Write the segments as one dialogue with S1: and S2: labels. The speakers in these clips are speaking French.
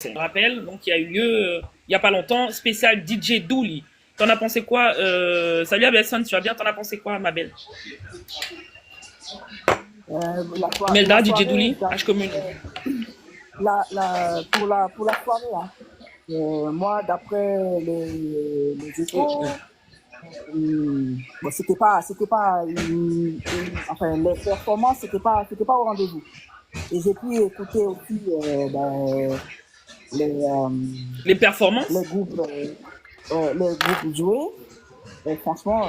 S1: Je me rappelle, donc il y a eu lieu il y a pas longtemps, spécial DJ Dooley. T'en as pensé quoi Salut Abelson, tu vas bien? T'en as pensé quoi, ma belle?
S2: La
S1: Melda, DJ
S2: soirée,
S1: Dooley, H commune.
S2: pour la soirée, hein, moi, d'après les échos, bon, c'était pas, enfin, les performances, c'était pas au rendez-vous. Et j'ai pu écouter aussi les, euh,
S1: Les performances?
S2: les les groupes jouer. Et franchement,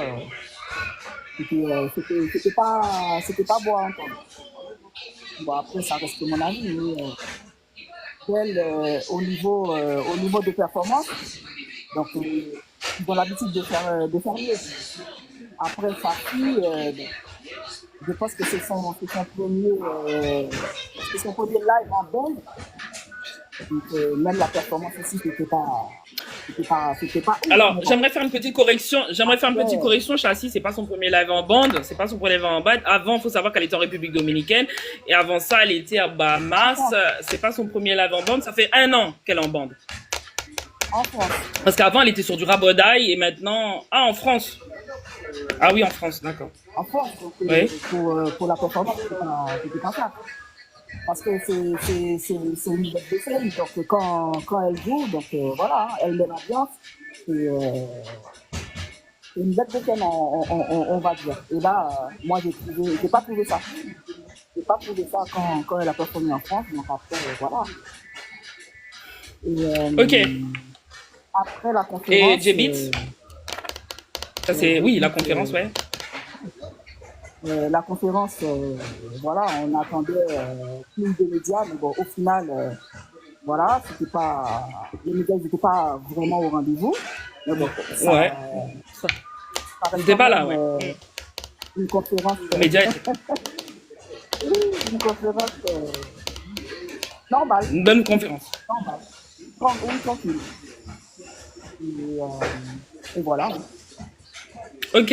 S2: c'était pas beau à entendre. Bon, après, ça reste que mon avis, mais au niveau de performance. Donc, ils ont l'habitude de faire mieux. Après, Fafi, je pense que c'est son premier live en band. Donc, même la performance aussi, c'était pas ouf.
S1: Alors,
S2: Mais bon,
S1: j'aimerais faire une petite correction. J'aimerais faire une petite
S2: après,
S1: correction. Chassis, c'est pas son premier live en bande. C'est pas son premier live en bande. Avant, faut savoir qu'elle était en République Dominicaine. Et avant ça, elle était à
S2: en
S1: Bahamas.
S2: France,
S1: C'est pas son premier live en bande. Ça fait 1 an qu'elle est en bande.
S2: en France,
S1: Parce qu'avant, elle était sur du rabodaille. Et maintenant, ah, en France. Ah oui, en France, d'accord.
S2: en France, donc,
S1: Oui.
S2: pour la performance, c'était pas ça. Parce que c'est une bête de scène. Donc, quand elle joue, donc voilà, hein, elle met l'ambiance. C'est une bête de scène, on va dire. Et là, moi, j'ai pas trouvé ça. J'ai pas trouvé ça quand elle a performé en France. Donc après, voilà. Et
S1: Ok.
S2: après la
S1: Et
S2: conférence,
S1: J-Beats, ça c'est,
S2: j'ai
S1: oui, la
S2: dit
S1: conférence, ouais.
S2: la conférence, voilà, on attendait plus de médias, mais bon, au final, voilà, c'était pas, les médias n'étaient pas vraiment au rendez-vous. Mais bon,
S1: Ouais.
S2: ça reste
S1: J'étais
S2: quand
S1: pas là,
S2: même
S1: ouais.
S2: une conférence,
S1: Média,
S2: une conférence normale,
S1: une bonne conférence.
S2: normale, tranquille. Et voilà.
S1: Ok.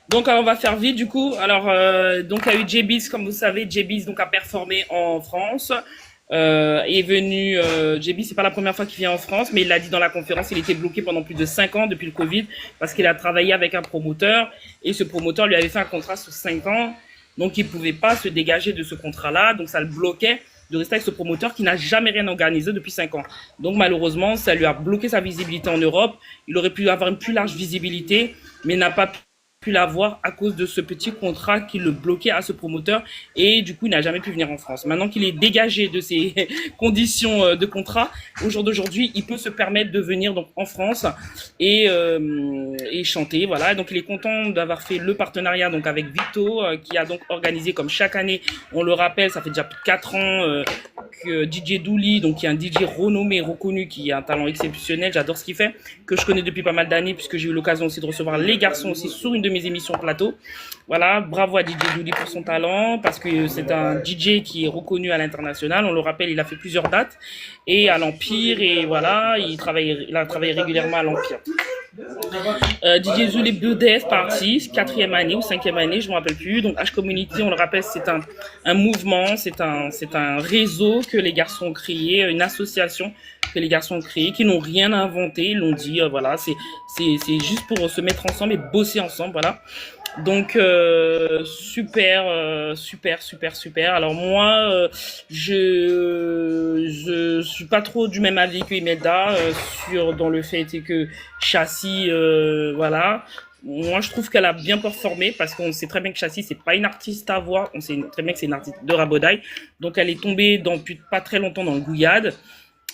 S1: Donc on va faire vite du coup. Alors donc il y a eu JBiz, comme vous savez, JBiz donc a performé en France. Est venu JB, c'est pas la première fois qu'il vient en France, mais il l'a dit dans la conférence, il était bloqué pendant plus de 5 ans depuis le Covid parce qu'il a travaillé avec un promoteur et ce promoteur lui avait fait un contrat sur 5 ans, donc il pouvait pas se dégager de ce contrat-là, donc ça le bloquait de rester avec ce promoteur qui n'a jamais rien organisé depuis 5 ans. Donc malheureusement, ça lui a bloqué sa visibilité en Europe. Il aurait pu avoir une plus large visibilité, mais n'a pas pu l'avoir à cause de ce petit contrat qui le bloquait à ce promoteur et du coup il n'a jamais pu venir en France. Maintenant qu'il est dégagé de ces conditions de contrat, au jour d'aujourd'hui il peut se permettre de venir donc en France et chanter, voilà. Donc il est content d'avoir fait le partenariat donc avec Vito qui a donc organisé comme chaque année, on le rappelle, ça fait déjà plus de 4 ans que DJ Dooley, donc qui est un DJ renommé, reconnu, qui a un talent exceptionnel, j'adore ce qu'il fait, que je connais depuis pas mal d'années puisque j'ai eu l'occasion aussi de recevoir les garçons aussi sur une de mes émissions plateau. Voilà, bravo à DJ Dooley pour son talent parce que c'est un DJ qui est reconnu à l'international. On le rappelle, il a fait plusieurs dates et à l'Empire et voilà, il a travaillé régulièrement à l'Empire. DJ Zulé BDF parti, 4e année ou 5e année, je ne me rappelle plus. Donc H Community, on le rappelle, c'est un mouvement, c'est un réseau que les garçons ont créé, une association que les garçons ont créé, qui n'ont rien inventé, ils l'ont dit, voilà, c'est juste pour se mettre ensemble et bosser ensemble, voilà. Donc super, super. Alors moi, je suis pas trop du même avis que Imelda sur dans le fait que Chassis, voilà. Moi, je trouve qu'elle a bien performé parce qu'on sait très bien que Chassis, c'est pas une artiste à voix. On sait très bien que c'est une artiste de rabodaille. Donc, elle est tombée depuis pas très longtemps dans le Gouillade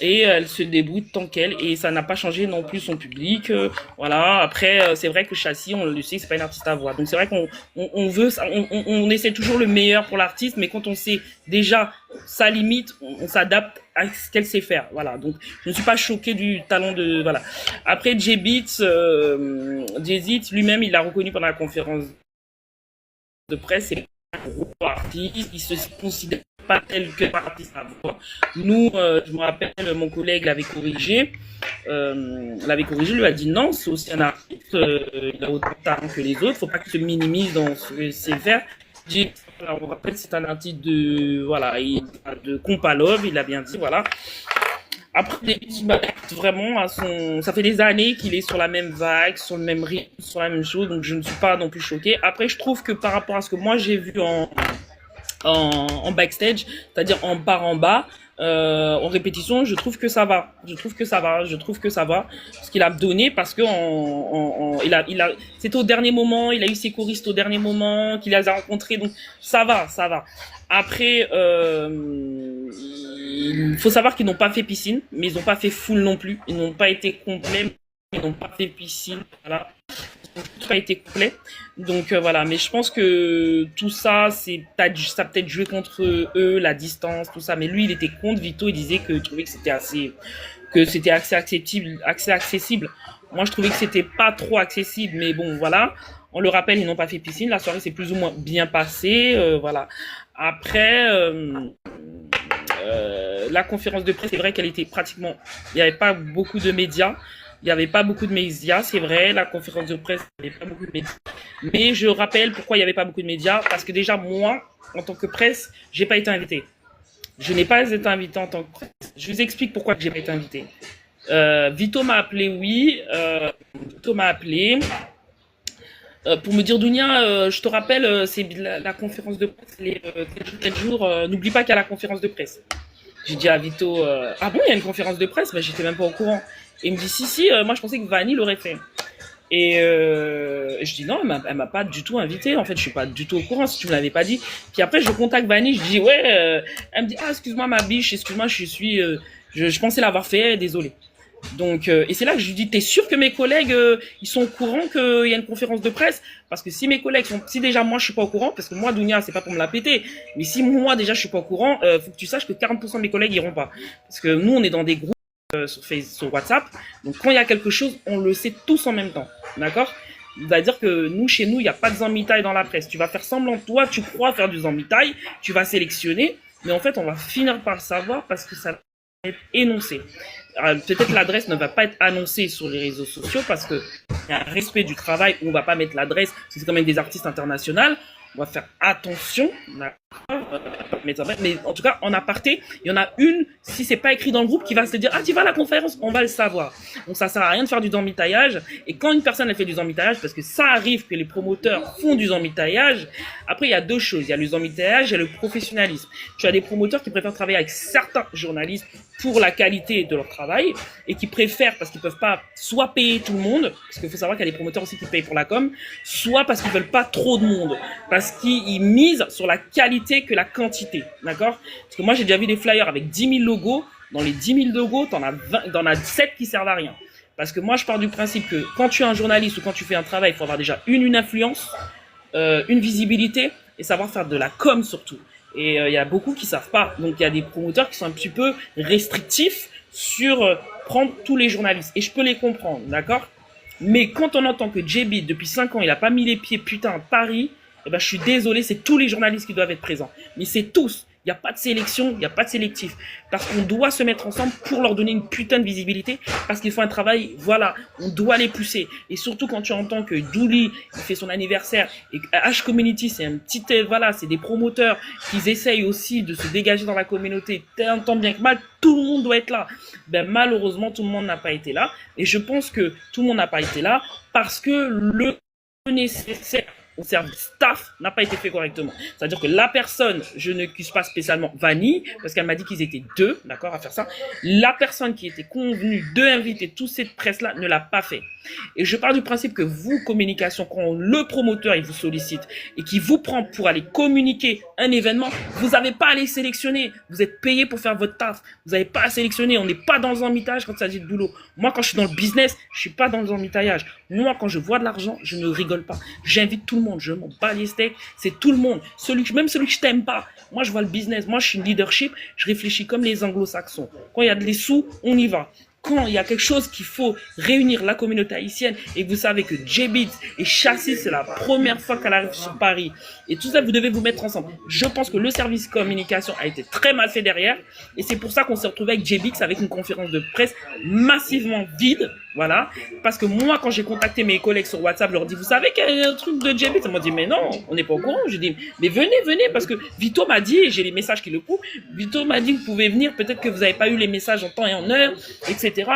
S1: et elle se débrouille tant qu'elle et ça n'a pas changé non plus son public voilà. Après c'est vrai que Chassis, on le sait, c'est pas une artiste à voix, donc c'est vrai qu'on veut on essaie toujours le meilleur pour l'artiste, mais quand on sait déjà sa limite, on s'adapte à ce qu'elle sait faire, voilà. Donc je ne suis pas choquée du talent de, voilà. Après J-Beats, Jay-Z lui-même il l'a reconnu pendant la conférence de presse, c'est un gros artiste, il se considère pas tel que artiste à voix. Nous, je me rappelle, mon collègue l'avait corrigé, lui a dit non, c'est aussi un artiste, il a autant de talent que les autres, faut pas qu'il se minimise dans ce qu'il sait faire. Alors, on rappelle, c'est un artiste de, voilà, de Compalove, il a bien dit, voilà. Après, il m'adapte vraiment à son. Ça fait des années qu'il est sur la même vague, sur le même rythme, sur la même chose, donc je ne suis pas non plus choquée. Après, je trouve que par rapport à ce que moi j'ai vu en backstage, c'est-à-dire en bar en bas, en répétition, je trouve que ça va. Je trouve que ça va. Je trouve que ça va. Ce qu'il a donné, parce que c'était au dernier moment, il a eu ses choristes au dernier moment, qu'il les a rencontrés, donc ça va, ça va. Après, il faut savoir qu'ils n'ont pas fait piscine, mais ils n'ont pas fait full non plus. Ils n'ont pas été complets, mais ils n'ont pas fait piscine. Voilà, tout a été complet. Donc voilà, mais je pense que tout ça, ça a peut-être joué contre eux, la distance, tout ça. Mais lui, il était contre Vito, il disait que il trouvait que c'était assez accessible, assez accessible. Moi, je trouvais que c'était pas trop accessible, mais bon, voilà. On le rappelle, ils n'ont pas fait piscine. La soirée s'est plus ou moins bien passée, voilà. Après, la conférence de presse, c'est vrai qu'elle était pratiquement, il n'y avait pas beaucoup de médias. Il n'y avait pas beaucoup de médias, c'est vrai. La conférence de presse, il n'y avait pas beaucoup de médias. Mais je rappelle pourquoi il n'y avait pas beaucoup de médias. Parce que déjà, moi, en tant que presse, j'ai pas été invité. Je n'ai pas été invité en tant que presse. Je vous explique pourquoi j'ai pas été invité. Vito m'a appelé, oui. Vito m'a appelé pour me dire, Dounia, je te rappelle, c'est la conférence de presse, tel jour. N'oublie pas qu'il y a la conférence de presse. J'ai dit à Vito, ah bon, il y a une conférence de presse? Ben, j'étais même pas au courant. Et il me dit, si, moi je pensais que Vanny l'aurait fait. Et je dis non, elle m'a pas du tout invité. En fait, je suis pas du tout au courant si tu me l'avais pas dit. Puis après, je contacte Vanny, je dis ouais. Elle me dit ah excuse-moi ma biche, excuse-moi, je pensais l'avoir fait, désolé. Donc et c'est là que je lui dis t'es sûr que mes collègues ils sont au courant qu'il y a une conférence de presse? Parce que si mes collègues sont, si déjà moi je suis pas au courant, parce que moi Dounia c'est pas pour me la péter, mais si moi déjà je suis pas au courant, faut que tu saches que 40% de mes collègues iront pas. Parce que nous on est dans des groupes sur WhatsApp. Donc quand il y a quelque chose, on le sait tous en même temps. D'accord? C'est-à-dire que nous, chez nous, il n'y a pas de zambitaille dans la presse. Tu vas faire semblant, toi, tu crois faire du zambitaille, tu vas sélectionner, mais en fait, on va finir par le savoir parce que ça va être énoncé. Peut-être l'adresse ne va pas être annoncée sur les réseaux sociaux parce qu'il y a un respect du travail où on ne va pas mettre l'adresse, parce que c'est quand même des artistes internationaux. On va faire attention, d'accord, mais en tout cas, en aparté, il y en a une, si c'est pas écrit dans le groupe, qui va se dire, ah, tu vas à la conférence, on va le savoir. Donc, ça sert à rien de faire du zambitaillage. Et quand une personne, elle fait du zambitaillage, parce que ça arrive que les promoteurs font du zambitaillage, après, il y a deux choses. Il y a le zambitaillage et le professionnalisme. Tu as des promoteurs qui préfèrent travailler avec certains journalistes pour la qualité de leur travail et qui préfèrent, parce qu'ils peuvent pas soit payer tout le monde, parce qu'il faut savoir qu'il y a des promoteurs aussi qui payent pour la com, soit parce qu'ils veulent pas trop de monde, parce qu'ils misent sur la qualité que la quantité, d'accord? Parce que moi j'ai déjà vu des flyers avec 10 000 logos, dans les 10 000 logos, t'en as 7 qui servent à rien. Parce que moi je pars du principe que quand tu es un journaliste ou quand tu fais un travail, il faut avoir déjà une influence, une visibilité et savoir faire de la com surtout. Et il y a beaucoup qui savent pas. Donc il y a des promoteurs qui sont un petit peu restrictifs sur prendre tous les journalistes. Et je peux les comprendre, d'accord? Mais quand on entend que JB, depuis 5 ans, il a pas mis les pieds putain à Paris, eh ben je suis désolé, c'est tous les journalistes qui doivent être présents. Mais c'est tous. Il n'y a pas de sélection, il n'y a pas de sélectif. Parce qu'on doit se mettre ensemble pour leur donner une putain de visibilité. Parce qu'ils font un travail, voilà, on doit les pousser. Et surtout quand tu entends que Dooley, il fait son anniversaire, et H Community, c'est un petit, voilà, c'est des promoteurs qui essayent aussi de se dégager dans la communauté. Tant bien que mal, tout le monde doit être là. Ben, malheureusement, tout le monde n'a pas été là. Et je pense que tout le monde n'a pas été là parce que le nécessaire au service staff n'a pas été fait correctement. C'est-à-dire que la personne, je ne n'accuse pas spécialement Vanny, parce qu'elle m'a dit qu'ils étaient deux, d'accord, à faire ça. La personne qui était convenue d'inviter toute cette presse-là ne l'a pas fait. Et je pars du principe que vous, communication, quand le promoteur, il vous sollicite et qu'il vous prend pour aller communiquer un événement, vous n'avez pas à les sélectionner. Vous êtes payé pour faire votre taf. Vous n'avez pas à sélectionner. On n'est pas dans un mitage quand il s'agit de boulot. Moi, quand je suis dans le business, je suis pas dans le mitaillage. Moi, quand je vois de l'argent, je ne rigole pas. J'invite tout le monde. Je m'en bats les steaks. C'est tout le monde. Même celui que je t'aime pas. Moi, je vois le business. Moi, je suis une leadership. Je réfléchis comme les anglo-saxons. Quand il y a des sous, on y va. Quand il y a quelque chose qu'il faut réunir la communauté haïtienne et que vous savez que J-Beat et Chassis, c'est la première fois qu'elle arrive sur Paris et tout ça, vous devez vous mettre ensemble. Je pense que le service communication a été très mal fait derrière et c'est pour ça qu'on s'est retrouvé avec J-Beat avec une conférence de presse massivement vide Voilà. Parce que moi, quand j'ai contacté mes collègues sur WhatsApp, je leur dis, vous savez qu'il y a un truc de JB? Ils m'ont dit, mais non, on n'est pas au courant. Je dis, mais venez, parce que Vito m'a dit, et j'ai les messages qui le prouvent, Vito m'a dit, vous pouvez venir, peut-être que vous n'avez pas eu les messages en temps et en heure, etc.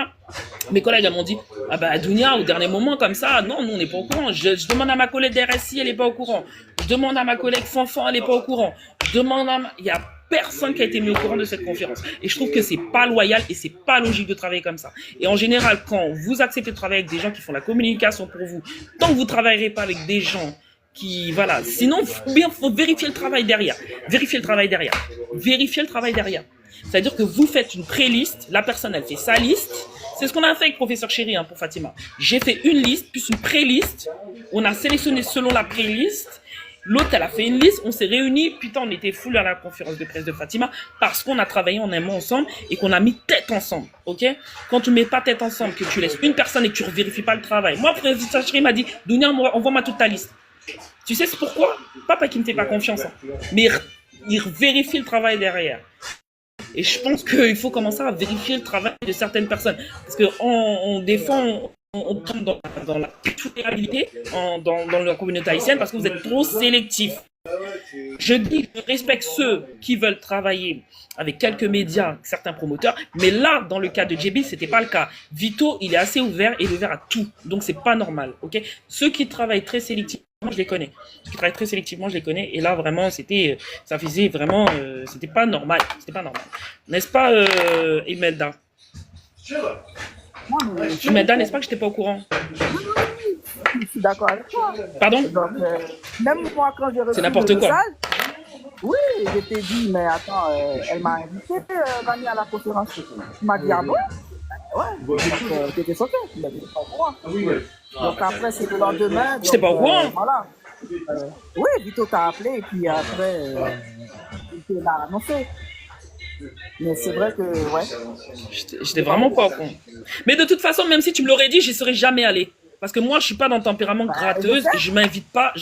S1: Mes collègues m'ont dit, ah bah, Dounia, au dernier moment, comme ça, non, nous, on n'est pas au courant. Je demande à ma collègue d'RSI, elle n'est pas au courant. Je demande à ma collègue Fanfan, elle n'est pas au courant. Je demande à il y a personne qui a été mis au courant de cette conférence. Et je trouve que c'est pas loyal et c'est pas logique de travailler comme ça. Et en général, quand vous acceptez de travailler avec des gens qui font la communication pour vous, tant que vous travaillerez pas avec des gens qui, voilà, sinon, bien, faut vérifier le travail derrière. Vérifier le travail derrière. Vérifier le travail derrière. C'est-à-dire que vous faites une pré-liste, la personne, elle fait sa liste. C'est ce qu'on a fait avec professeur Chéri, hein, pour Fatima. J'ai fait une liste, plus une pré-liste. On a sélectionné selon la pré-liste. L'autre, elle a fait une liste, on s'est réunis, putain, on était full à la conférence de presse de Fatima parce qu'on a travaillé en aimant ensemble et qu'on a mis tête ensemble, ok? Quand tu mets pas tête ensemble, que tu laisses une personne et que tu ne vérifies pas le travail. Moi, professeur Chéri m'a dit, Dounia, envoie-moi toute ta liste. Tu sais c'est pourquoi? Pas qu'il ne fait pas confiance, hein, mais il vérifie le travail derrière. Et je pense qu'il faut commencer à vérifier le travail de certaines personnes. Parce qu'on défend, on tombe dans la tolérabilité dans la communauté haïtienne parce que vous êtes trop sélectif. Je dis que je respecte ceux qui veulent travailler avec quelques médias, certains promoteurs, mais là, dans le cas de JB, c'était pas le cas. Vito, il est assez ouvert et il est ouvert à tout. Donc, c'est pas normal, ok? Ceux qui travaillent très sélectivement, je les connais. Ceux qui travaillent très sélectivement, je les connais. Et là, vraiment, ça faisait vraiment, c'était pas normal. C'était pas normal. N'est-ce pas, Imelda? Imelda, n'est-ce pas que je n'étais pas au courant?
S2: Je suis d'accord avec toi.
S1: Pardon?
S2: Donc, même moi, quand j'ai reçu
S1: c'est n'importe quoi.
S2: Oui, je t'ai dit, mais attends, elle m'a invité, Vanny, à la conférence. Tu m'as dit, ah bon? Ouais, tu étais choqué, tu n'étais pas au courant. Donc après, c'est le lendemain.
S1: Je n'étais pas au courant.
S2: Voilà. Oui, Vito t'a appelé, et puis après, il t'a annoncé. Mais c'est vrai que, ouais.
S1: J'étais vraiment pas au courant. Mais de toute façon, même si tu me l'aurais dit, j'y serais jamais allé. Parce que moi, je suis pas dans le tempérament gratteuse et je m'invite pas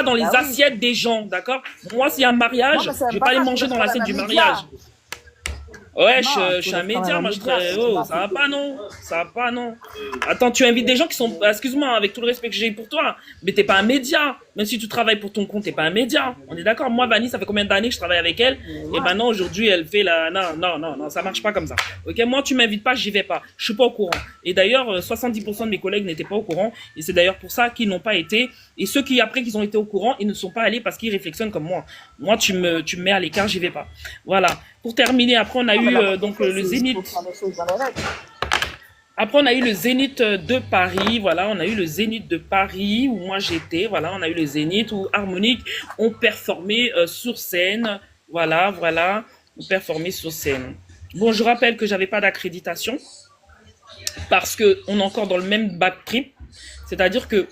S1: dans les assiettes des gens, d'accord? Moi, s'il y a un mariage, je vais pas aller manger dans l'assiette du mariage. Ouais, je suis un média, moi je travaille. Oh, ça va pas, non? Ça va pas, non? Attends, tu invites des gens qui sont. Excuse-moi, avec tout le respect que j'ai pour toi, mais t'es pas un média. Même si tu travailles pour ton compte, t'es pas un média. On est d'accord? Moi, Vanny, ça fait combien d'années que je travaille avec elle? Et maintenant, aujourd'hui, elle fait la. Non, ça marche pas comme ça. Ok, moi, tu m'invites pas, j'y vais pas. Je suis pas au courant. Et d'ailleurs, 70% de mes collègues n'étaient pas au courant. Et c'est d'ailleurs pour ça qu'ils n'ont pas été. Et ceux qui, après qu'ils ont été au courant, ils ne sont pas allés parce qu'ils réflexionnent comme moi. Moi, tu me mets à l'écart, j'y vais pas. Voilà. Pour terminer, après, on a eu donc le Zénith. Après, on a eu le Zénith de Paris. Voilà, on a eu le Zénith de Paris où moi j'étais. Voilà, on a eu le Zénith où Harmonique ont performé sur scène. Voilà, ont performé sur scène. Bon, je rappelle que j'avais pas d'accréditation parce que on est encore dans le même back trip. C'est-à-dire que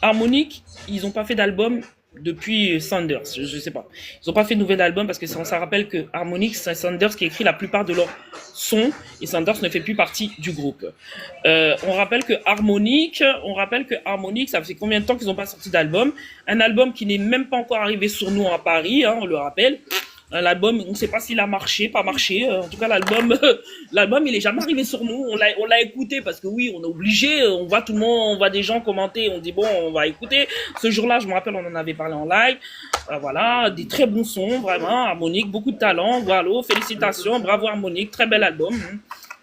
S1: Harmonique, ils n'ont pas fait d'album depuis Sanders, je sais pas. Ils n'ont pas fait de nouvel album parce que ça rappelle que Harmonique, c'est Sanders qui écrit la plupart de leurs sons et Sanders ne fait plus partie du groupe. On rappelle que Harmonique, ça fait combien de temps qu'ils n'ont pas sorti d'album? Un album qui n'est même pas encore arrivé sur nous à Paris, hein, on le rappelle. L'album, on ne sait pas s'il a marché, pas marché. En tout cas, l'album, il est jamais arrivé sur nous. On l'a écouté parce que oui, on est obligé. On voit tout le monde, on voit des gens commenter. On dit bon, on va écouter. Ce jour-là, je me rappelle, on en avait parlé en live. Voilà, des très bons sons, vraiment. Harmonique, beaucoup de talent. Voilà, félicitations, bravo Harmonique, très bel album.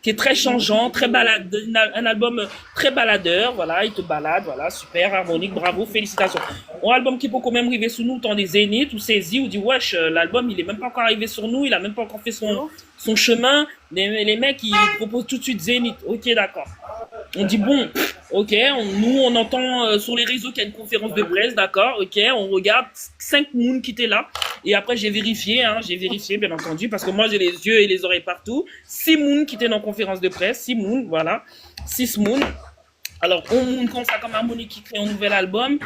S1: Qui est très changeant, très balade, un album très baladeur, voilà, il te balade, voilà, super, Harmonique, bravo, félicitations. Un album qui peut quand même arriver sur nous, tant des zéniths ou saisi, ou dit, wesh, l'album, il est même pas encore arrivé sur nous, il a même pas encore fait son chemin, les mecs, ils proposent tout de suite zénith, ok, d'accord. On dit, bon, ok, nous, on entend sur les réseaux qu'il y a une conférence de presse, d'accord, ok, on regarde 5 moons qui étaient là. Et après, j'ai vérifié, bien entendu, parce que moi, j'ai les yeux et les oreilles partout. 6 moons qui étaient dans conférence de presse, 6 moons, voilà, 6 moons. Alors, on moon comme ça, comme Harmonique qui crée un nouvel album.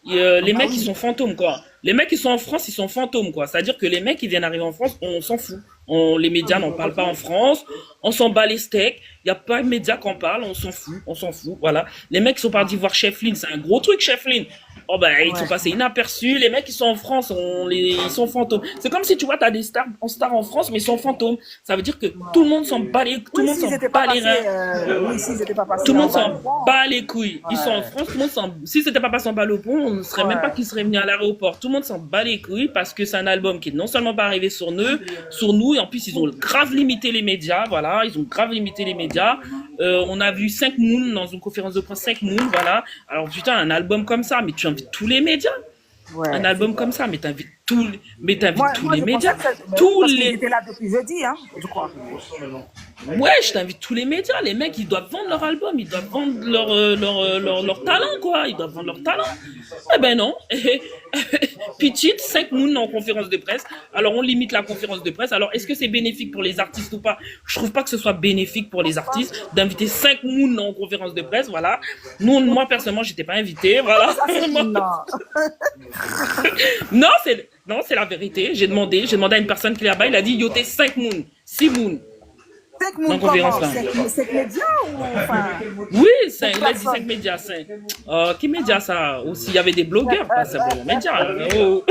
S1: Les mecs, ils sont fantômes, quoi. Les mecs qui sont en France, ils sont fantômes, quoi. C'est-à-dire que les mecs qui viennent arriver en France, on s'en fout. Les médias n'en parlent pas en France. On s'en bat les steaks. Il n'y a pas de médias qui en parlent. On s'en fout, voilà. Les mecs qui sont partis voir Chef Lin, c'est un gros truc, Chef Lin. Oh ben, ils sont
S2: Ouais.
S1: passés inaperçus. Les mecs qui sont en France, ils sont fantômes. C'est comme si tu vois, t'as des stars en France, mais ils sont fantômes. Ça veut dire que tout le monde s'en bat les, tout le
S2: Oui,
S1: monde
S2: s'ils
S1: s'en
S2: n'étaient pas
S1: bat les
S2: passés,
S1: reins.
S2: oui, s'ils n'étaient pas
S1: Tout
S2: passés
S1: le
S2: en
S1: monde
S2: bas du
S1: s'en
S2: pont.
S1: bat les couilles. Ils sont en
S2: Ouais.
S1: France, tout le monde s'en... Si c'était pas passé en bas le pont, on ne serait même pas
S2: Ouais.
S1: qu'ils seraient venus à l'aéroport. Tout le monde s'en bat les couilles parce que c'est un album qui est non seulement pas arrivé sur nous, et en plus ils ont grave limité les médias, voilà, ils ont grave limité les médias. On a vu 5 Moon dans une conférence de presse, 5 Moon, voilà. Alors putain, un album comme ça, mais tu invites tous les médias. Un
S2: Ouais.
S1: album comme ça, mais t'invites tous
S2: Moi,
S1: les
S2: je pensais
S1: médias.
S2: que c'est
S1: Tous
S2: parce qu'ils
S1: les,
S2: étaient là depuis jeudi, hein, je crois.
S1: Ouais, je t'invite tous les médias. Les mecs, ils doivent vendre leur album, ils doivent vendre leur talent, quoi. Ils doivent vendre leur talent. Eh ben non. Petite, 5 Moon en conférence de presse. Alors, on limite la conférence de presse. Alors, est-ce que c'est bénéfique pour les artistes ou pas? Je trouve pas que ce soit bénéfique pour les artistes d'inviter 5 Moon en conférence de presse, voilà. Moi, personnellement, j'étais pas invité, voilà.
S2: Ça, c'est non.
S1: Non, c'est la vérité. J'ai demandé à une personne qui est là-bas, il a dit, yo, t'es 5 Moon, 6 Moon.
S2: 5
S1: Dans la
S2: moons
S1: conférence,
S2: comment?
S1: là.
S2: 5 médias ou enfin.
S1: Oui,
S2: Cinq
S1: il a dit 5
S2: personnes.
S1: médias, 5. Qui médias ça? Aussi, il y avait des blogueurs, pas simplement médias. Oh.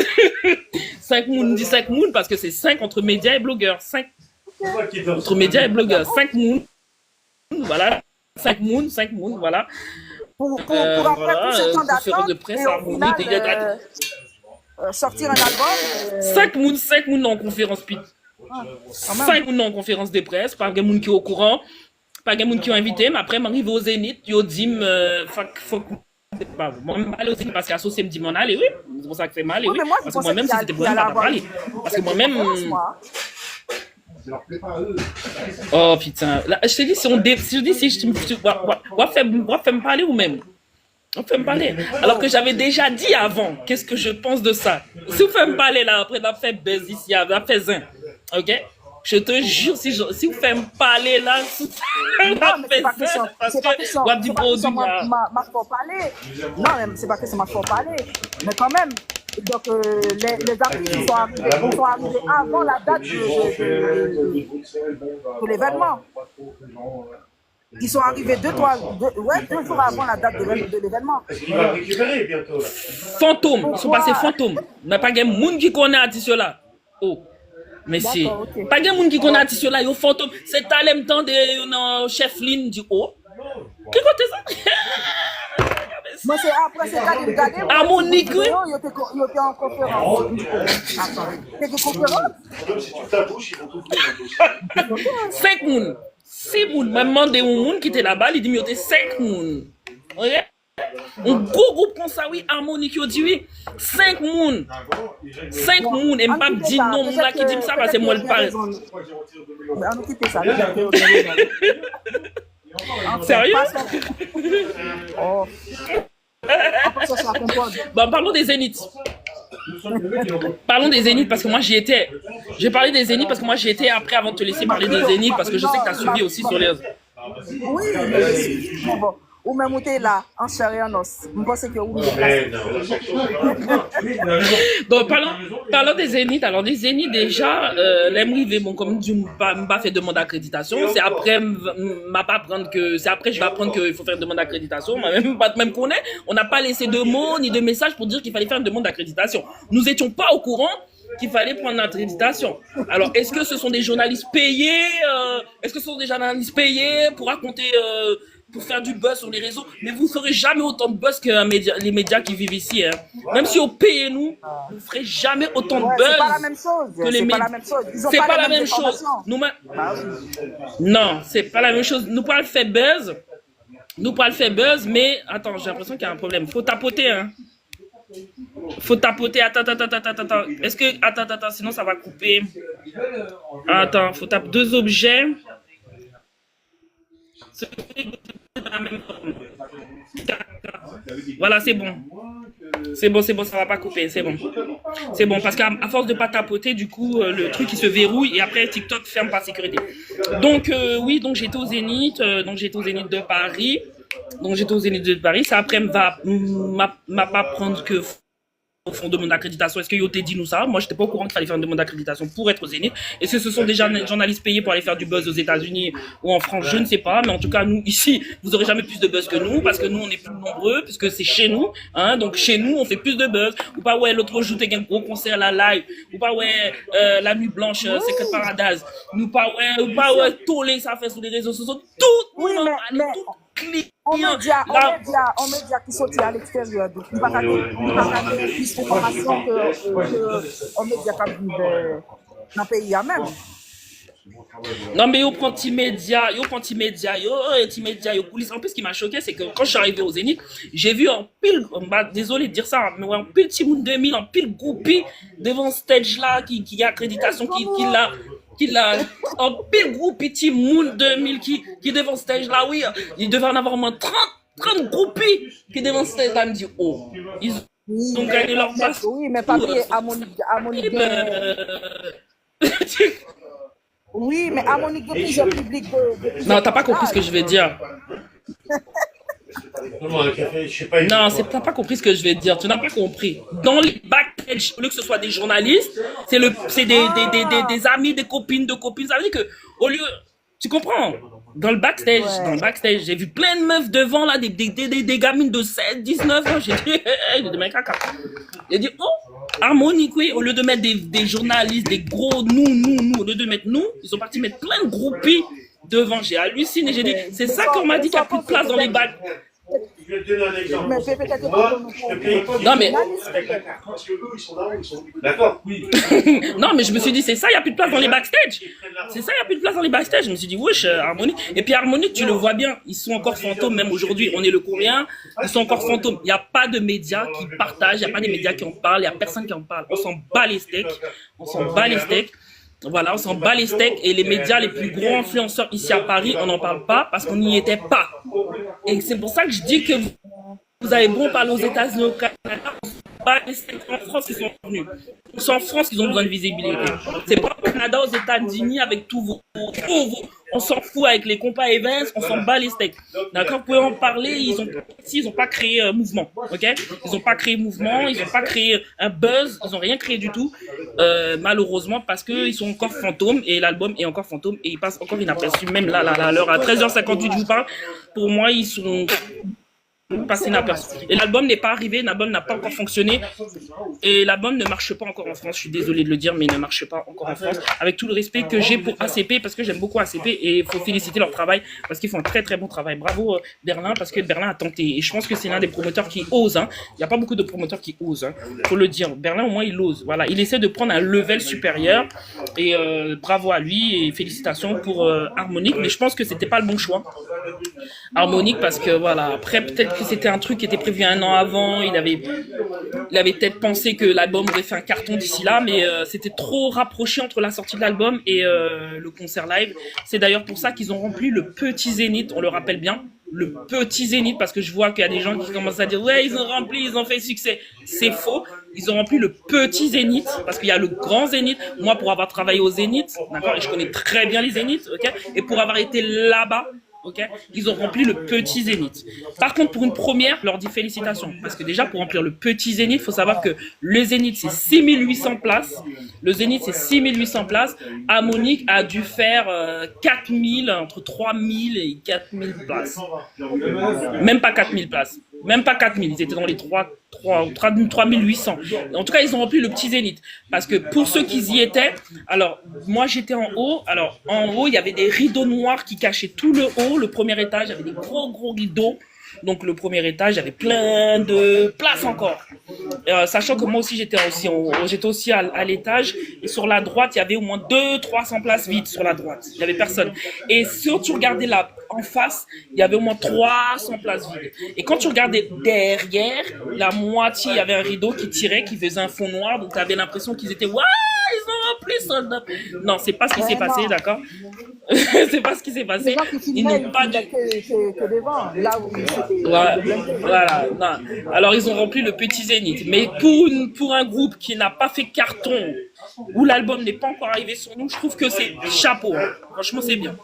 S1: 5 Moon, dit 5 Moon parce que c'est 5 entre médias et blogueurs. 5 entre médias et blogueurs. 5 Moon, voilà. 5 Moon, voilà.
S2: Pour après
S1: Voilà,
S2: tout ce temps
S1: conférence
S2: d'attente
S1: de presse,
S2: et au
S1: harmonie,
S2: final sortir un album.
S1: 5 Moon en conférence, Pete.
S2: Quand même.
S1: 5 Moon en conférence de presse, pas de monde qui est au courant, pas de monde qui ont invité, mais après, m'arrive au Zénith, yo dit, faut moi, je aller au Zénith parce qu'associé me dit m'en aller, oui. C'est pour ça que c'est mal,
S2: Oui,
S1: oui.
S2: mais moi, je
S1: Parce que
S2: pensais
S1: moi-même, si
S2: qu'il
S1: c'était
S2: y
S1: pour
S2: allait
S1: moi,
S2: avoir
S1: pas aller. Parce que moi-même.
S2: moi.
S1: Oh putain. Là, je te dis, on fait me parler ou même. On fait me parler. Alors que j'avais déjà dit avant, qu'est-ce que je pense de ça. Si vous faites me parler là, après d'avoir fait buzz ici, d'avoir fait zin, ok? Je te jure, si vous faites me parler là,
S2: Non, mais c'est pas question.
S1: parce
S2: C'est pas
S1: que,
S2: question.
S1: on dit
S2: C'est pas question m'a faut parler. Non, mais c'est pas question m'a faut parler. Mais quand même. Donc les artistes ils sont arrivés avant la date de l'événement. Ils sont arrivés 2 jours avant la date de l'événement.
S3: Il va récupérer bientôt.
S1: fantôme, ils sont passés fantômes. Mais pas de monde qui connaît artiste là. Oh. Mais si.
S2: D'accord, ok.
S1: Pas de monde qui connaît artiste là, yo fantôme. C'est talent temps de chef Lynn du haut. Qui côté ça?
S2: Moi, c'est après, c'est là que regardez.
S1: Harmonique, oui.
S2: Il était en conférence. Attends, c'est une conférence?
S3: Même si tu ta bouche, ils vont t'ouvrir la bouche.
S1: 5 moun. 6 moun. Même demandé un moun qui était là-bas, il dit, mais il y a 5 moun. Ok? Un gros groupe comme ça, oui, harmonique, il dit oui. 5 moun. 5 moun. Et pas dit non, là qui dit ça, parce que moi, le parle.
S2: Mais on occupe ça. Peut-être que
S1: Sérieux?
S2: Oh. Après, ça sera comprendre.
S1: Bon, parlons des Zéniths. Parlons des Zéniths parce que moi j'y étais. J'ai parlé des Zéniths parce que moi j'y étais après avant de te laisser parler des Zéniths parce que je sais que tu as suivi aussi sur les.
S2: Oui, mais bon. Ou même où tu es là, en chair et en os. Je pense que oui.
S3: Mais non.
S1: Donc parlons des Zéniths. Alors des Zéniths déjà, l'Emrivé, bon comme tu m'as fait demande d'accréditation, c'est après c'est après je vais apprendre qu'il faut faire une demande d'accréditation. Moi même pas même connaît. On n'a pas laissé de mots ni de messages pour dire qu'il fallait faire une demande d'accréditation. Nous étions pas au courant qu'il fallait prendre l'accréditation. Alors, est-ce que ce sont des journalistes payés Est-ce que ce sont des journalistes payés pour raconter, pour faire du buzz sur les réseaux? Mais vous ne ferez jamais autant de buzz que les médias qui vivent ici. Hein. Même si vous payez nous, vous ne ferez jamais autant de buzz.
S2: C'est pas la même chose.
S1: Que les
S2: C'est pas
S1: médias.
S2: la même chose. Ils ont
S1: C'est pas la
S2: les
S1: même chose.
S2: informations. Bah oui.
S1: Non, c'est pas la même chose. Nous pas le faire buzz. Mais attends, j'ai l'impression qu'il y a un problème. Faut tapoter, hein. Faut tapoter. Attends. Est-ce que. Attends, sinon ça va couper. Attends, faut taper 2 objets. Voilà, c'est bon. C'est bon, ça va pas couper, c'est bon. C'est bon, parce qu'à force de pas tapoter, du coup, le truc il se verrouille et après TikTok ferme par sécurité. Donc, oui, donc j'étais au Zénith, de Paris. Ça après m'a pas prendre que font demande d'accréditation. Est-ce que yo t'ai dit nous ça? Moi, j'étais pas au courant qu'il fallait faire une demande d'accréditation pour être au Zénith. Est-ce que ce sont des journalistes payés pour aller faire du buzz aux États-Unis ou en France? Je ne sais pas, mais en tout cas, nous, ici, vous aurez jamais plus de buzz que nous, parce que nous, on est plus nombreux, puisque c'est chez nous, hein. Donc, chez nous, on fait plus de buzz. Ou pas, ouais, l'autre jour, t'es un gros concert, la live. Ou pas, ouais, la nuit blanche, Secret Paradise. Ou pas, ouais, tollé, ça fait sur les réseaux sociaux. Tout,
S2: Oui, mais
S1: tout client.
S2: on média qui sortit à l'extérieur, donc il n'y a pas plus d'informations que média qui vivent dans le pays même.
S1: Non, mais yo prend Timédia, yo, coulisses. En plus, ce qui m'a choqué, c'est que quand je suis arrivé au Zénith, j'ai vu en pile, bah, désolé de dire ça, mais ouais, en pile Timoun 2000, en pile groupie devant stage là, qui a accréditation, qui l'a, en pile groupie Timoun 2000 qui devant stage là, oui, il devait en avoir au moins 30 groupies qui devant stage là, me dit, oh, ils ont gagné leur place.
S2: Oui, mais papier, à Monique. Oui, mais à Monique, de plusieurs publics
S1: Non, t'as pas compris ce que je vais dire. Non, t'as pas compris ce que je vais dire. Tu n'as pas compris. Dans les backstage, au lieu que ce soit des journalistes, c'est des amis, des copines de copines. Ça veut dire que, au lieu, tu comprends? Dans le backstage, j'ai vu plein de meufs devant, là, des gamines de 7, 19 ans. J'ai dit, mais caca. J'ai dit, oh, harmonique, oui. Au lieu de mettre des journalistes, des gros nous, au lieu de mettre nous, ils sont partis mettre plein de groupies devant. J'ai halluciné. J'ai dit, c'est ça qu'on m'a dit qu'il n'y a plus de place dans les bacs.
S3: Je vais te donner un exemple.
S2: Mais peut-être
S3: Moi, je te paye pas.
S1: Non, mais.
S3: Parce que eux, ils sont là, ils sont. D'accord, oui.
S1: Non, mais je me suis dit, c'est ça, il n'y a plus de place dans les backstage. C'est ça, il n'y a plus de place dans les backstage. Je me suis dit, wesh, Harmonique. Et puis Harmonique, tu le vois bien, ils sont encore fantômes, même aujourd'hui. On est le courrier, ils sont encore fantômes. Il n'y a pas de médias qui partagent, il n'y a pas de médias qui en parlent, il n'y a personne qui en parle. On s'en bat les steaks. On s'en bat les steaks. Voilà, on s'en bat les steaks et les médias les plus gros influenceurs ici à Paris, on n'en parle pas parce qu'on n'y était pas. Et c'est pour ça que je dis que vous avez beau parler aux États-Unis, au Canada, on s'en bat les steaks en France qui sont venus. C'est en France qu'ils ont besoin de visibilité. C'est pas au Canada, aux États-Unis avec tous vos on s'en fout avec les compas Evans, on s'en bat les steaks. D'accord, vous pouvez en parler, ils ont pas créé un mouvement, ok? Ils ont pas créé mouvement, ils ont pas créé un buzz, ils ont rien créé du tout, malheureusement parce que ils sont encore fantômes et l'album est encore fantôme et il passe encore inaperçu, même là, à l'heure à 13h58 je vous parle, pour moi ils sont passé inaperçu. Et l'album n'est pas arrivé, l'album n'a pas encore fonctionné et l'album ne marche pas encore en France. Je suis désolé de le dire, mais il ne marche pas encore en France. Avec tout le respect que j'ai pour ACP, parce que j'aime beaucoup ACP et il faut féliciter leur travail parce qu'ils font un très très bon travail. Bravo Berlin, parce que Berlin a tenté et je pense que c'est l'un des promoteurs qui osent. Hein. Il n'y a pas beaucoup de promoteurs qui osent, hein. Faut le dire. Berlin au moins il ose. Voilà, il essaie de prendre un level supérieur et bravo à lui et félicitations pour Harmonique. Mais je pense que c'était pas le bon choix. Harmonique parce que voilà, après peut-être que c'était un truc qui était prévu un an avant, il avait peut-être pensé que l'album aurait fait un carton d'ici là, mais c'était trop rapproché entre la sortie de l'album et le concert live. C'est d'ailleurs pour ça qu'ils ont rempli le petit Zénith, on le rappelle bien, le petit Zénith, parce que je vois qu'il y a des gens qui commencent à dire ouais ils ont rempli, ils ont fait succès. C'est faux, ils ont rempli le petit Zénith, parce qu'il y a le grand Zénith. Moi pour avoir travaillé au Zénith, d'accord, et je connais très bien les Zéniths, ok, et pour avoir été là-bas, ok, ils ont rempli le petit Zénith. Par contre, pour une première, je leur dis félicitations. Parce que déjà, pour remplir le petit Zénith, il faut savoir que le Zénith, c'est 6800 places. Le Zénith, c'est 6800 places. Harmonique a dû faire 4000, entre 3000 et 4000 places. Même pas 4000 places. Même pas 4000. Ils étaient dans les 3800. En tout cas, ils ont rempli le petit Zénith. Parce que pour ceux qui y étaient, alors, moi, j'étais en haut. Alors, en haut, il y avait des rideaux noirs qui cachaient tout le haut. Le premier étage, il y avait des gros rideaux. Donc, le premier étage, il y avait plein de places encore. Sachant que moi aussi, j'étais aussi à l'étage. Et sur la droite, il y avait au moins 200-300 places vides sur la droite. Il n'y avait personne. Et si tu regardais là, en face, il y avait au moins 300 places vides. Et quand tu regardais derrière, la moitié, il y avait un rideau qui tirait, qui faisait un fond noir. Donc, tu avais l'impression qu'ils étaient, waouh, ils ont rempli soldat. Non, c'est pas ce qui s'est passé, d'accord? C'est pas ce qui s'est
S2: Les
S1: passé.
S2: gens qui
S1: Ils
S2: filmaient,
S1: n'ont
S2: ils
S1: pas
S2: filmaient
S1: du...
S2: que devant, là où c'était
S1: Ouais,
S2: blindé.
S1: voilà. Non. Alors ils ont rempli le petit Zénith. Mais pour un groupe qui n'a pas fait carton, où l'album n'est pas encore arrivé sur nous, je trouve que c'est chapeau, hein. Franchement, c'est bien.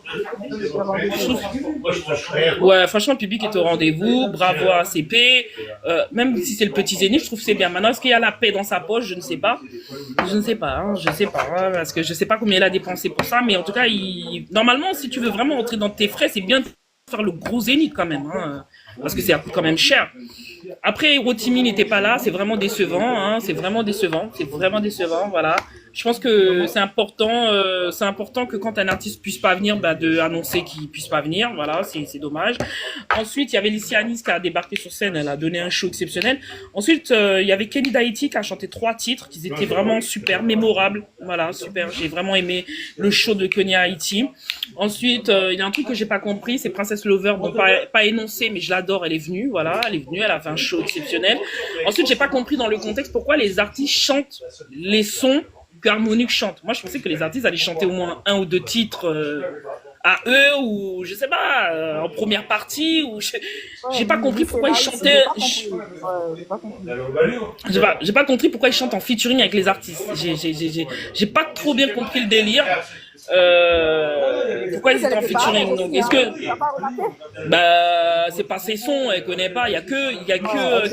S1: Je trouve-
S3: Moi, je touche rien.
S1: Ouais, franchement, le public est au rendez-vous. Bravo à CP. Même si c'est le petit Zénith, je trouve que c'est bien. Maintenant, est-ce qu'il y a la paix dans sa poche? Je ne sais pas. Je ne sais pas, hein, je sais pas, hein, parce que je sais pas combien il a dépensé pour ça, mais en tout cas, normalement, si tu veux vraiment entrer dans tes frais, c'est bien de faire le gros Zénith quand même, hein, parce que ça coûte quand même cher. Après, Rotimi n'était pas là, c'est vraiment décevant, hein, c'est vraiment décevant, voilà. Je pense que c'est important que quand un artiste puisse pas venir, bah, de annoncer qu'il puisse pas venir, voilà, c'est dommage. Ensuite, il y avait Lissi Anis qui a débarqué sur scène, elle a donné un show exceptionnel. Ensuite, il y avait Kenny Daiti qui a chanté 3 titres, qui étaient vraiment super, mémorables, voilà, super. J'ai vraiment aimé le show de Kenny Haiti. Ensuite, il y a un truc que j'ai pas compris, c'est Princess Lover, bon, pas énoncé, mais je l'adore, elle est venue, voilà, elle a fait un show exceptionnel. Ensuite, j'ai pas compris dans le contexte pourquoi les artistes chantent les sons qu'Harmonique chante. Moi, je pensais que les artistes allaient chanter au moins 1 ou 2 titres à eux, ou je sais pas, en première partie, ou j'ai pas compris pourquoi ils chantaient.
S2: J'ai pas compris.
S1: J'ai pas compris pourquoi ils chantent en featuring avec les artistes. J'ai pas trop bien compris le délire. Pourquoi ils étaient en featuring? Donc, est-ce que,
S2: T'as pas remarqué?
S1: bah, c'est pas ses sons, elle connaît pas. Il y a que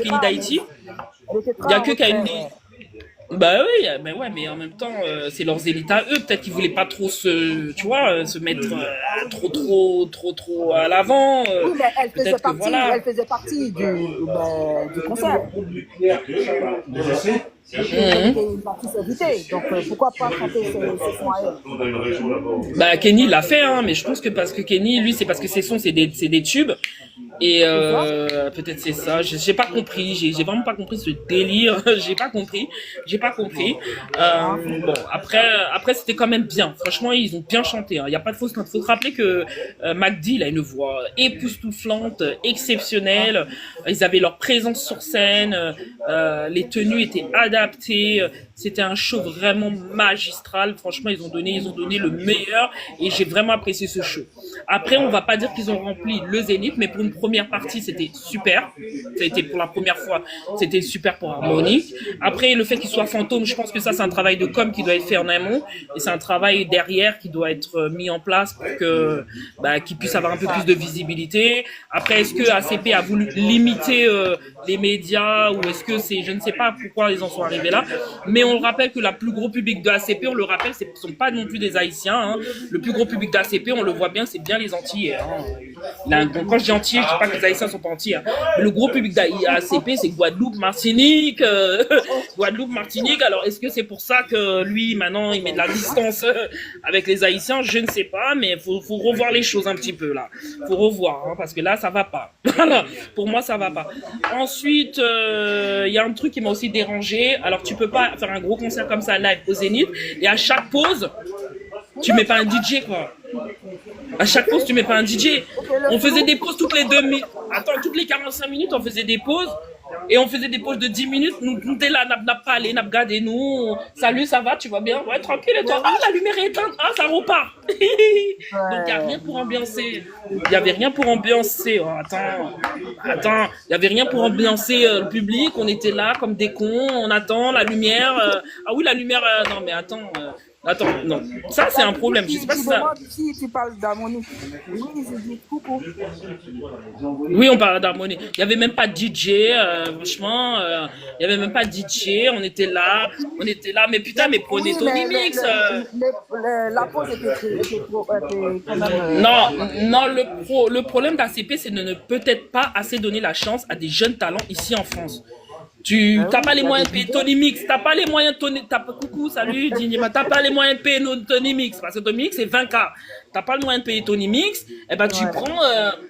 S1: Kenny Daiti.
S2: Elle était
S1: Il y a
S2: très
S1: que
S2: en
S1: Kenny.
S2: retrait.
S1: Bah oui, mais ouais, mais en même temps, c'est leur zénith à eux. Peut-être qu'ils voulaient pas trop tu vois, se mettre trop à l'avant.
S2: Oui, mais
S1: Peut-être que voilà.
S2: elle faisait partie du concert. Elle était une partie invitée. Donc, pourquoi pas chanter ses sons à elle?
S3: On a une région là-bas.
S1: Bah Kenny l'a fait, hein, mais je pense que parce que Kenny, lui, c'est parce que ses sons, c'est des tubes. Et peut-être c'est ça. J'ai pas compris. J'ai vraiment pas compris ce délire. J'ai pas compris. Bon, après c'était quand même bien. Franchement, ils ont bien chanté. Hein. Il y a pas de fausse note. Faut se rappeler que MacD, il a une voix époustouflante, exceptionnelle. Ils avaient leur présence sur scène. Les tenues étaient adaptées. C'était un show vraiment magistral. Franchement, ils ont donné le meilleur et j'ai vraiment apprécié ce show. Après, on va pas dire qu'ils ont rempli le Zénith, mais pour une première partie, c'était super. Ça a été pour la première fois, c'était super pour Harmonique. Après, le fait qu'il soit fantôme, je pense que ça, c'est un travail de com qui doit être fait en amont et c'est un travail derrière qui doit être mis en place pour que, qu'il puisse avoir un peu plus de visibilité. Après, est-ce que ACP a voulu limiter les médias ou est-ce que c'est, je ne sais pas pourquoi ils en sont arrivés là, mais on le rappelle que le plus gros public de ACP, on le rappelle, ce ne sont pas non plus des Haïtiens. Hein. Le plus gros public d'ACP, on le voit bien, c'est bien les Antillais. Hein. Quand je dis Antillais, je ne dis pas que les Haïtiens sont pas Antillais. Hein. Mais le gros public d'ACP, c'est Guadeloupe, Martinique. Guadeloupe, Martinique. Alors, est-ce que c'est pour ça que lui, maintenant, il met de la distance avec les Haïtiens? Je ne sais pas, mais faut revoir les choses un petit peu là. Faut revoir, hein, parce que là, ça va pas. Voilà. Pour moi, ça va pas. Ensuite, il y a un truc qui m'a aussi dérangé. Alors, tu peux pas faire un gros concert comme ça live au Zénith et à chaque pause, tu mets pas un DJ quoi. À chaque pause, tu mets pas un DJ. On faisait des pauses toutes les 2 minutes. Attends, toutes les 45 minutes, on faisait des pauses. Et on faisait des pauses de 10 minutes. Nous t'es là, n'a pas allé, n'a regardé nous. Salut, ça va, tu vas bien? Ouais, tranquille, et toi? Ah, la lumière est éteinte. Ah, ça repart. Donc, il n'y a rien pour ambiancer. Il n'y avait rien pour ambiancer. Oh, attends. Il n'y avait rien pour ambiancer le public. On était là comme des cons. On attend la lumière. Ah oui, la lumière. Non, mais attends. Attends, non. Ça, c'est un problème. Je sais pas si ça.
S2: Si tu parles d'harmonie. Oui, je dis coucou.
S1: Oui, on parle d'harmonie. Il n'y avait même pas de DJ, franchement. Il n'y avait même pas de DJ. On était là. Mais putain, mais prenez Tony Mix.
S2: La pause était quand même.
S1: Non, le problème d'ACP, c'est de ne peut-être pas assez donner la chance à des jeunes talents ici en France. Tu n'as pas les moyens de payer Tony Mix, t'as pas les moyens de Tony, coucou, salut, t'as pas les moyens de payer Tony Mix, parce que Tony Mix c'est 20K. T'as pas le moyen de payer Tony Mix, et ben tu prends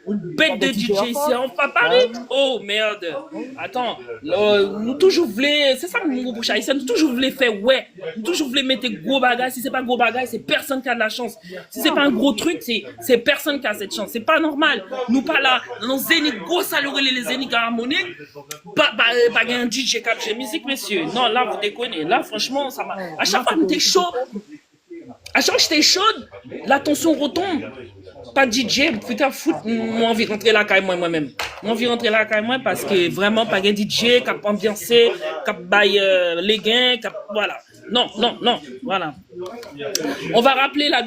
S1: une bête de DJ ici à Paris. Oh merde. Attends, nous toujours voulons, c'est ça mon gros haïtien, nous toujours voulons faire ouais, nous toujours voulons mettre gros bagages, si c'est pas gros bagages, c'est personne qui a de la chance. Si c'est pas un gros truc, c'est personne qui a cette chance, c'est pas normal. Nous pas là, dans nos zénith, gros salurés les zénith harmoniques, pas un DJ capture musique, messieurs. Non, là, vous déconnez. Là, franchement, ça m'a. À chaque fois, nous t'es chaud. À chaque fois que j'étais chaude, la tension retombe. Pas DJ, putain, foot, moi envie de rentrer là quand moi-même. Moi envie de rentrer là quand moi parce que vraiment, pas de DJ, qui a ambiancé, qui a baillé les gains, voilà. Non, non, non, voilà. On va rappeler la